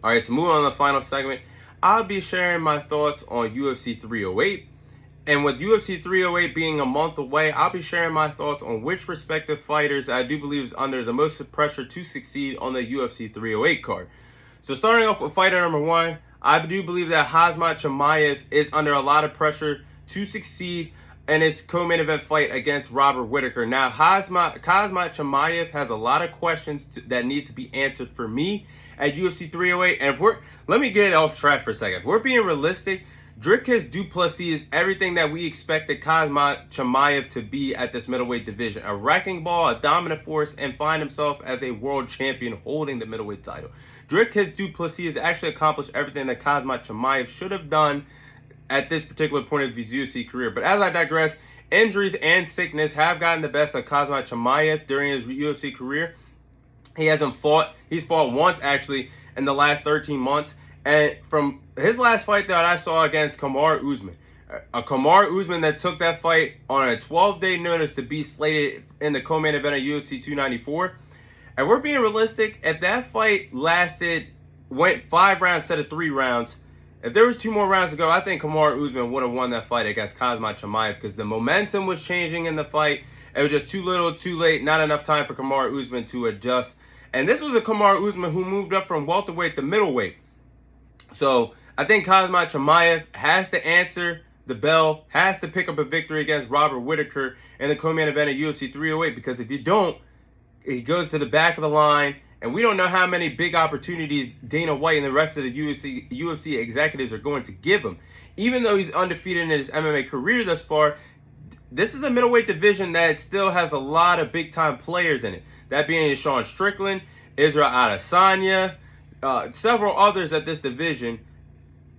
All right, so moving on to the final segment, I'll be sharing my thoughts on UFC 308. And with UFC 308 being a month away, I'll be sharing my thoughts on which respective fighters I do believe is under the most pressure to succeed on the UFC 308 card. So starting off with fighter number one, I do believe that Khamzat Chimaev is under a lot of pressure to succeed in his co-main event fight against Robert Whittaker. Now, Khamzat Chimaev has a lot of questions that need to be answered for me at UFC 308. And let me get off track for a second. If we're being realistic, Dricus du Plessis is everything that we expected Khamzat Chimaev to be at this middleweight division. A wrecking ball, a dominant force, and find himself as a world champion holding the middleweight title. Dricus du Plessis has actually accomplished everything that Khamzat Chimaev should have done at this particular point of his UFC career. But as I digress, injuries and sickness have gotten the best of Khamzat Chimaev during his UFC career. He's fought once actually in the last 13 months. And from his last fight that I saw against Kamaru Usman, a Kamaru Usman that took that fight on a 12-day notice to be slated in the co-main event of UFC 294. And we're being realistic, if that fight went 5 rounds instead of 3 rounds, if there was 2 more rounds to go, I think Kamaru Usman would have won that fight against Khamzat Chimaev because the momentum was changing in the fight. It was just too little, too late, not enough time for Kamaru Usman to adjust. And this was a Kamaru Usman who moved up from welterweight to middleweight. So I think Khamzat Chimaev has to answer the bell, has to pick up a victory against Robert Whittaker in the co-main event of UFC 308, because if you don't, he goes to the back of the line, and we don't know how many big opportunities Dana White and the rest of the UFC executives are going to give him. Even though he's undefeated in his MMA career thus far, this is a middleweight division that still has a lot of big-time players in it. That being Sean Strickland, Israel Adesanya, several others at this division.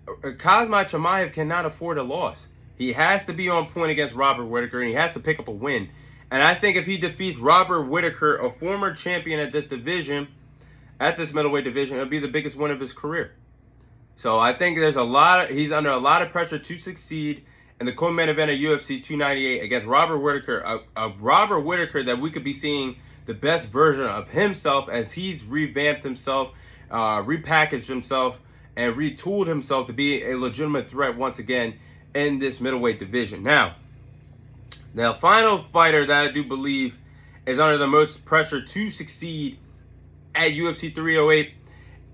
Khamzat Chimaev cannot afford a loss. He has to be on point against Robert Whittaker, and he has to pick up a win. And I think if he defeats Robert Whittaker, a former champion at this division, at this middleweight division, it'll be the biggest win of his career. So I think he's under a lot of pressure to succeed in the co-main event of UFC 298 against Robert Whittaker, a Robert Whittaker that we could be seeing the best version of himself as he's revamped himself, repackaged himself, and retooled himself to be a legitimate threat once again in this middleweight division. Now, the final fighter that I do believe is under the most pressure to succeed at UFC 308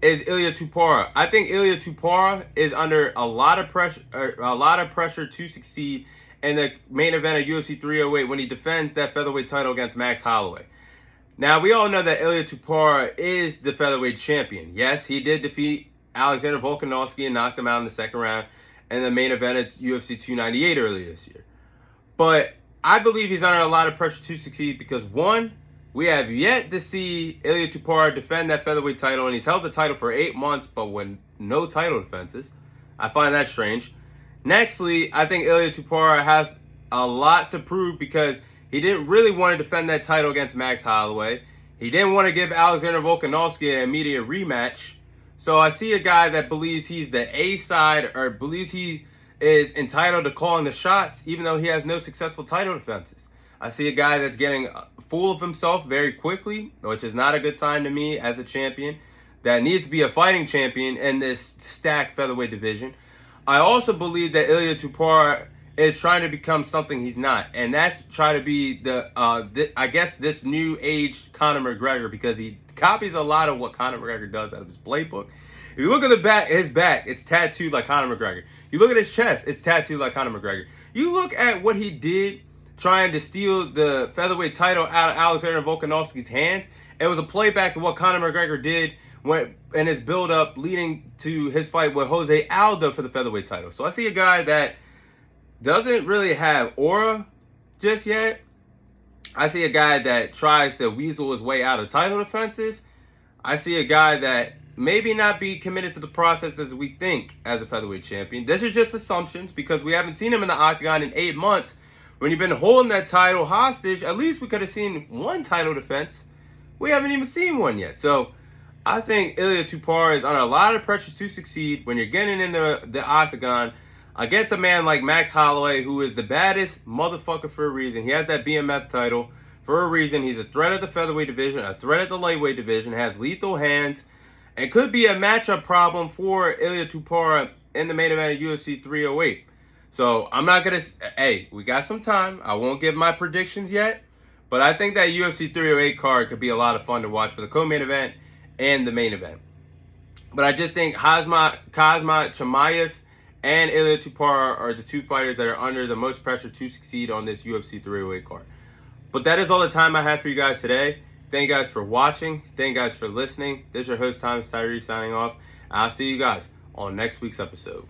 is Ilia Topuria. I think Ilia Topuria is under a lot of pressure to succeed in the main event of UFC 308 when he defends that featherweight title against Max Holloway. Now, we all know that Ilia Topuria is the featherweight champion. Yes, he did defeat Alexander Volkanovski and knocked him out in the second round in the main event at UFC 298 earlier this year. But I believe he's under a lot of pressure to succeed because, one, we have yet to see Ilia Topuria defend that featherweight title, and he's held the title for 8 months, but with no title defenses. I find that strange. Nextly, I think Ilia Topuria has a lot to prove because he didn't really want to defend that title against Max Holloway. He didn't want to give Alexander Volkanovski an immediate rematch. So I see a guy that believes he's the A side, or believes he is entitled to calling the shots, even though he has no successful title defenses. I see a guy that's getting full of himself very quickly, which is not a good sign to me as a champion that needs to be a fighting champion in this stacked featherweight division. I also believe that Ilia Topuria is trying to become something he's not, and that's try to be this new age Conor McGregor, because he copies a lot of what Conor McGregor does out of his playbook. If you look at his back, it's tattooed like Conor McGregor. You look at his chest, it's tattooed like Conor McGregor. You look at what he did trying to steal the featherweight title out of Alexander Volkanovski's hands. It was a playback to what Conor McGregor did in his build-up leading to his fight with Jose Aldo for the featherweight title. So I see a guy that doesn't really have aura just yet. I see a guy that tries to weasel his way out of title defenses. I see a guy that maybe not be committed to the process as we think as a featherweight champion. This is just assumptions because we haven't seen him in the octagon in 8 months. When you've been holding that title hostage, at least we could have seen one title defense. We haven't even seen one yet. So I think Ilia Topuria is under a lot of pressure to succeed when you're getting into the octagon against a man like Max Holloway, who is the baddest motherfucker for a reason. He has that BMF title for a reason. He's a threat at the featherweight division, a threat at the lightweight division, has lethal hands, and could be a matchup problem for Ilia Topuria in the main event of UFC 308. So I'm not going to, hey, we got some time. I won't give my predictions yet, but I think that UFC 308 card could be a lot of fun to watch for the co-main event and the main event. But I just think Khamzat Chimaev and Ilia Topuria are the two fighters that are under the most pressure to succeed on this UFC 308 card. But that is all the time I have for you guys today. Thank you guys for watching. Thank you guys for listening. This is your host, Thomas Tyree, signing off. I'll see you guys on next week's episode.